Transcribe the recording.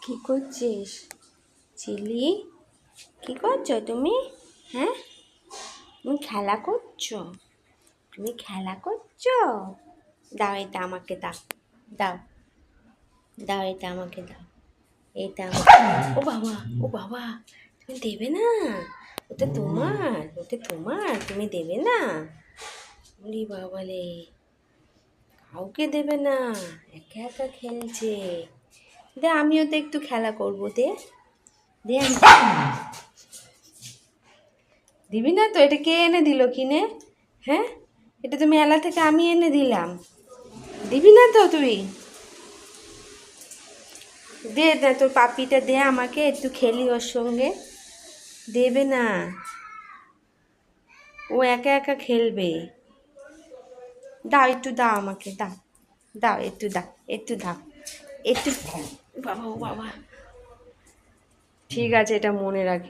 কি করছিস চিলি? কি করছো তুমি? হ্যাঁ, তুমি খেলা করছো? তুমি খেলা করছো? দাও এটা আমাকে, দাও দাও দাও, এটা আমাকে দাও, এটা ও বাবা, ও বাবা, তুমি দেবে না? ওটা তোমার, ওটা তোমার, তুমি দেবে না? ওরে বাবা রে, কাউকে দেবে না, একা একা খেলছে। দে আমিও তো একটু খেলা করবো, দে দে দিবি না তো? এটা কে এনে দিল কিনে? হ্যাঁ, এটা তো মেলা থেকে আমি এনে দিলাম। দিবি না তো তুই? দে না, তোর পাপিটা দে আমাকে, একটু খেলি ওর সঙ্গে। দেবে না, ও একা একা খেলবে। দাও, একটু দাও আমাকে, দাও দাও, একটু দাও, একটু দাও, একটু। বাবা, ও বাবা, ঠিক আছে, এটা মনে রাখি।